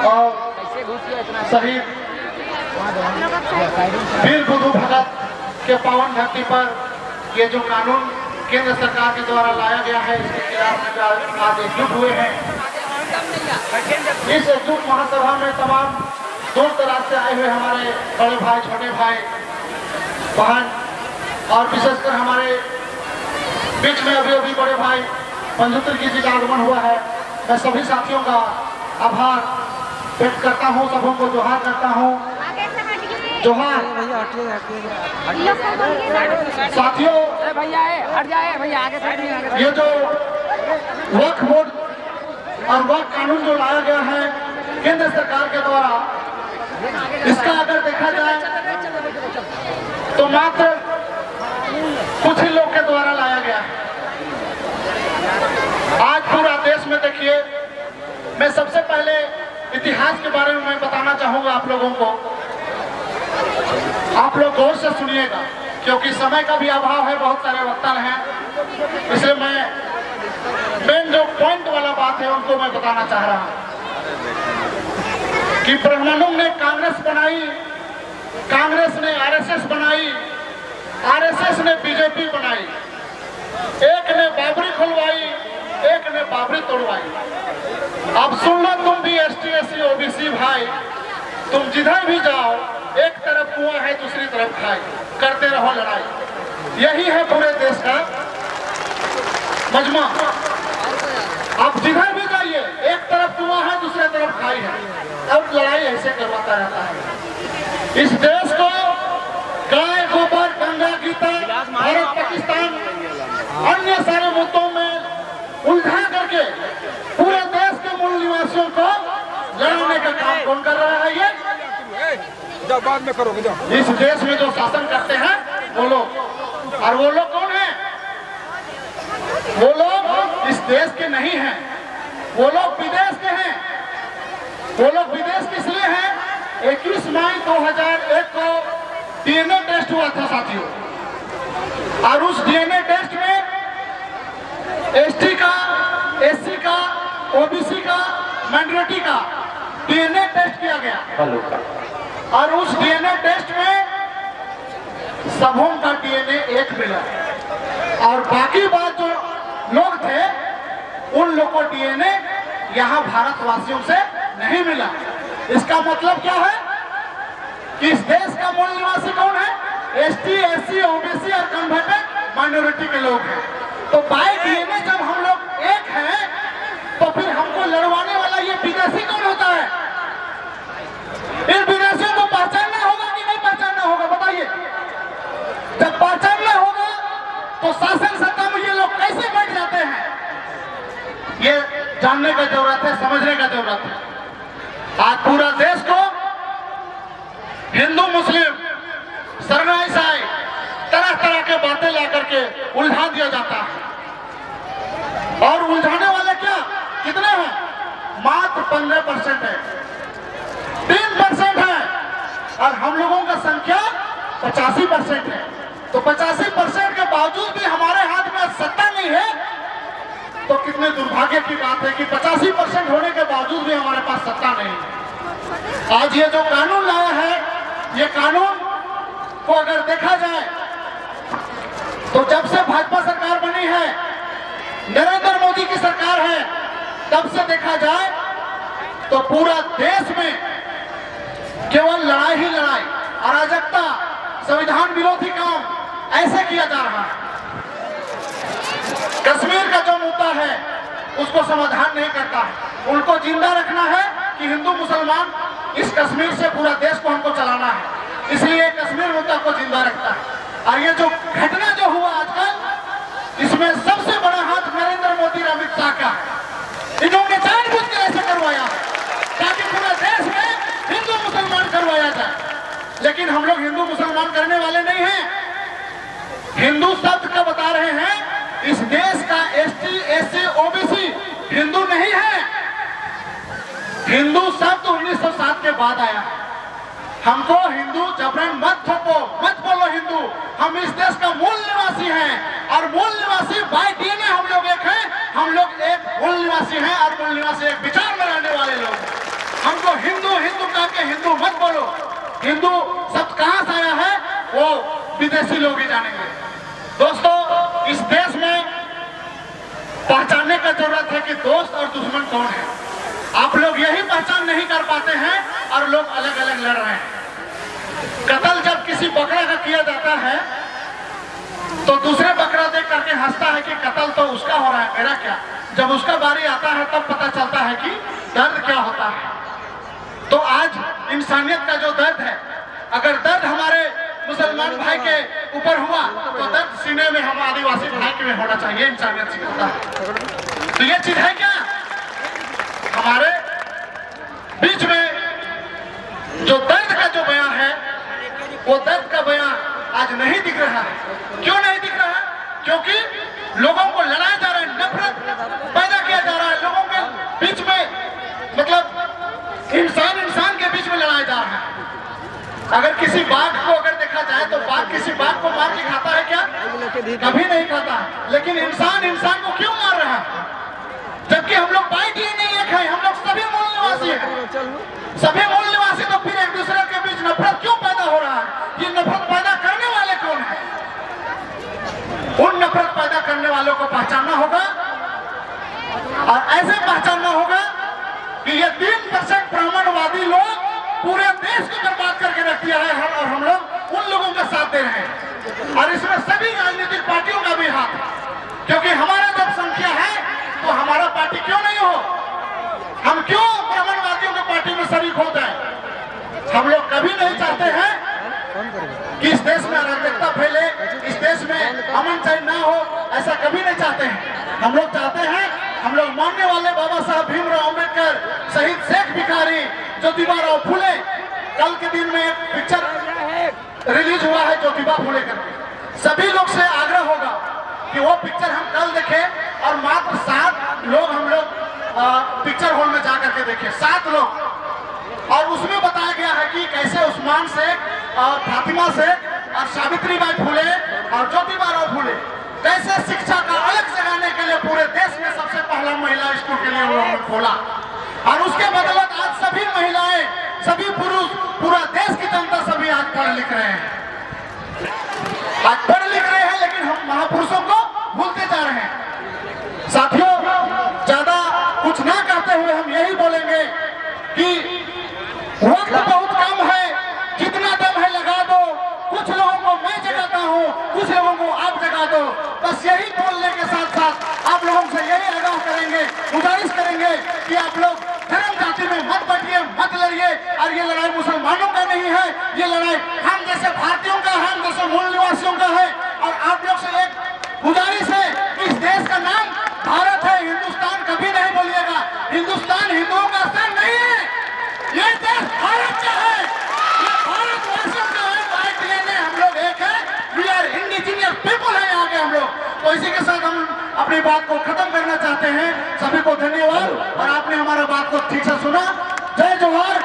और शहीद वीर बुद्धू भगत के पावन धरती पर ये जो कानून केंद्र सरकार के द्वारा लाया गया है, इसके खिलाफ आज एकजुट हुए हैं। इस एकजुट महासभा में तमाम दूर दराज से आए हुए हमारे बड़े भाई, छोटे भाई, बहन और विशेषकर हमारे बीच में अभी बड़े भाई पंजुत्र जी का आगमन हुआ है। मैं सभी साथियों का आभार व्यक्त करता हूँ, सबों को जोहार करता हूँ। जोहार साथियों, ये जो वक्फ बोर्ड और वक्फ कानून जो लाया गया है केंद्र सरकार के द्वारा, इसका अगर देखा जाए तो मात्र कुछ ही लोग के द्वारा लाया गया है। आज पूरा देश में देखिए, मैं सबसे पहले इतिहास के बारे में मैं बताना चाहूंगा आप लोगों को। आप लोग गौर से सुनिएगा क्योंकि समय का भी अभाव है, बहुत सारे वक्ता हैं, इसलिए मैं मेन जो पॉइंट वाला बात है उनको मैं बताना चाह रहा हूं कि ब्राह्मणों ने कांग्रेस बनाई, कांग्रेस ने आरएसएस बनाई, आरएसएस ने बीजेपी बनाई, एक ने बाबरी खुलवाई, एक ने बाबरी तोड़वाई। अब सुन लो तुम भी एसटी एससी ओबीसी भाई, तुम जिधर भी जाओ एक तरफ कुआं है, दूसरी तरफ खाई, करते रहो लड़ाई। यही है पूरे देश का मजमा। आप जिधर भी जाइए एक तरफ कुआं है, दूसरे तरफ खाई है, अब लड़ाई ऐसे करवाता रहता है। इस देश को गाय, गोबर, गंगा, गीता, भारत, पाकिस्तान, अन्य सारे मुद्दों में उलझा करके पूरे देश के मूल निवासियों को लड़ाने का काम कौन कर रहा है? ये बाद में करोगे जाओ। इस देश में जो शासन करते हैं वो लोग, और वो लोग कौन है? वो लोग इस देश के नहीं हैं, वो लोग विदेश के हैं। वो लोग विदेश किस लिए हैं? 21 मई 2001 को डीएनए टेस्ट हुआ था साथियों, और उस डीएनए टेस्ट में एसटी का, एससी का, ओबीसी का, माइनॉरिटी का डीएनए टेस्ट किया गया, और उस डीएनए टेस्ट में सबों का डीएनए एक मिला, और बाकी बात जो लोग थे उन लोग को डीएनए यहाँ भारतवासियों से नहीं मिला। इसका मतलब क्या है कि इस देश का मूल निवासी कौन है? एसटी, एससी, ओबीसी और कन्वर्टेड माइनॉरिटी के लोग हैं। तो बाय डीएनए जब हम लोग एक हैं तो फिर हमको लड़वाने वाला ये विदेशी कौन होता है? इन विदेशियों को पहचानना होगा कि नहीं पहचानना होगा? बताइए। जब पहचानना होगा तो शासन सत्ता में ये लोग कैसे बैठ जाते हैं, ये जानने का जरूरत है, समझने का जरूरत है। आज पूरा देश को हिंदू, मुस्लिम, सरना, ईसाई, तरह तरह के बातें ला करके उलझा दिया जाता है, और उलझाने वाले क्या कितने हैं? मात्र 15% है, 3% है, और हम लोगों का संख्या 85% है। तो 85% के बावजूद भी हमारे हाथ में सत्ता नहीं है, तो कितने दुर्भाग्य की बात है कि 85% होने के बावजूद भी हमारे पास सत्ता नहीं है। आज ये जो कानून लाया है, ये कानून को अगर देखा जाए तो जब से भाजपा सरकार बनी है, नरेंद्र मोदी की सरकार है, तब से देखा जाए तो पूरा देश में केवल लड़ाई ही लड़ाई, अराजकता, संविधान विरोधी काम ऐसे किया जा रहा है। कश्मीर का जो मुद्दा है उसको समाधान नहीं करता है, उनको जिंदा रखना है कि हिंदू मुसलमान इस कश्मीर से पूरा देश को हमको चलाना है, इसलिए कश्मीर मुद्दा को जिंदा रखता है। और ये जो घटना जो हुआ आजकल, इसमें सबसे बड़ा हाथ नरेंद्र मोदी और अमित शाह का है। इन्होंने जानबूझ कर ऐसे करवाया ताकि पूरे देश में हिंदू मुसलमान करवाया जाए, लेकिन हम लोग हिंदू मुसलमान करने वाले नहीं हैं। हिंदू शब्द का बता रहे हैं, इस देश का एसटी, एससी, ओबीसी हिंदू नहीं है। हिंदू शब्द 1907 के बाद आया। हमको हिंदू जबरन मत थोपो, मत बोलो हिंदू। हम इस देश का मूल निवासी हैं, और मूल निवासी बाय डीएनए हम लोग एक हैं। हम लोग एक मूल निवासी हैं, और मूल निवासी एक विचार में रहने वाले लोग हैं। हमको हिंदू मत बोलो। हिंदू शब्द कहां से आया है वो विदेशी लोग ही जानेंगे। दोस्तों, इस देश में पहचानने का जरूरत है कि दोस्त और दुश्मन कौन है। आप लोग यही पहचान नहीं कर पाते हैं और लोग अलग अलग लड़ रहे हैं। कत्ल जब किसी बकरा का किया जाता है तो दूसरे बकरा देख करके हंसता है कि कत्ल तो उसका हो रहा है, मेरा क्या। जब उसका बारी आता है तब पता चलता है कि दर्द क्या होता है। तो आज इंसानियत का जो दर्द है, अगर दर्द हमारे मुसलमान भाई के ऊपर हुआ तो दर्द सीने में हम आदिवासी भाई के में होना चाहिए। इंसानियत सिखाता है। तो ये चीज है क्या हमारे बीच में जो दर्द का जो बयां है, वो दर्द का बयां आज नहीं दिख रहा है। क्यों नहीं दिख रहा है? क्योंकि लोगों को लड़ाया जा रहा है, नफरत पैदा किया जा रहा है लोगों के बीच में। मतलब इंसान के बीच में लड़ाया जा रहा है। अगर किसी बाघ को अगर देखा जाए तो बाघ किसी बाघ को मार के खाता है क्या? कभी नहीं खाता। लेकिन इंसान को क्यों मार रहा है? जबकि हम लोग बाइट ही नहीं एक है, हम लोग सभी मूल निवासी हैं। सभी मूल निवासी, तो फिर एक दूसरे के बीच नफरत क्यों पैदा हो रहा है? ये नफरत पैदा करने वाले कौन है? उन नफरत पैदा करने वालों को पहचानना होगा और ऐसे पहचानना होगा कि ये 3% ब्राह्मणवादी लोग पूरे देश को बर्बाद करके रख दिया है और हम लोग उन लोगों का साथ दे रहे हैं। और इसमें सभी राजनीतिक पार्टियों का भी हाथ है, क्योंकि हमारा जब संख्या है तो हमारा पार्टी क्यों नहीं हो? हम क्यों ब्राह्मणवादियों की पार्टी में शरीक हो जाए? हम लोग कभी नहीं चाहते हैं कि इस देश में अराजकता फैले, इस देश में अमन चैन ना हो, ऐसा कभी नहीं चाहते हैं। हम लोग चाहते हैं, हम लोग मानने वाले बाबा साहब भीमराव अम्बेडकर, शहीद शेख भिखारी, ज्योतिबा राव फुले। कल के दिन में एक पिक्चर रिलीज हुआ है ज्योतिबा फुले करके। सभी लोग से आग्रह होगा कि वो पिक्चर हम कल देखें और मात्र 7 लोग हम लोग पिक्चर हॉल में जाकर के देखें, 7 लोग। और उसमें बताया गया है कि कैसे उस्मान शेख और फातिमा शेख और सावित्रीबाई फुले और ज्योतिबा राव फुले कैसे शिक्षा का अलग जगाने के लिए पूरे देश में सबसे पहला महिला स्कूल के लिए उन्होंने खोला। और उसके बदौलत आज सभी महिलाएं, सभी पुरुष, पूरा देश की जनता सभी आज पढ़ लिख रहे हैं। आज पढ़ लिख रहे हैं, लेकिन हम महापुरुषों को भूलते जा रहे हैं। साथियों, ज्यादा कुछ ना कहते हुए हम यही बोलेंगे कि वक्त बहुत कम है, जितना दम है लगा दो। कुछ लोगों को मैं जगाता हूँ, कुछ लोगों को आप जगा दो। बस यही बोलने के साथ साथ आप लोगों से यही आगाह करेंगे, गुजारिश करेंगे कि आप लोग धर्म जाति में मत बटिए, मत लड़िए। और ये लड़ाई मुसलमानों का नहीं है, ये लड़ाई हम जैसे भारतीयों का है, हम जैसे मूल निवासियों का है। और आप लोग से एक गुजारिश है कि इस देश का नाम भारत है, हिंदुस्तान कभी नहीं बोलिएगा। हिंदुस्तान हिंदुओं का स्थान नहीं है, ये देश भारत का है, ये भारतवासियों का है। बाइट लेने हम लोग एक है, वी आर इंडिजिनियस पीपल है यहाँ के हम लोग। तो इसी के साथ हम अपनी बात को खत्म करना चाहते हैं। सभी को धन्यवाद और आपने हमारा बात को ठीक से सुना। जय जोहार।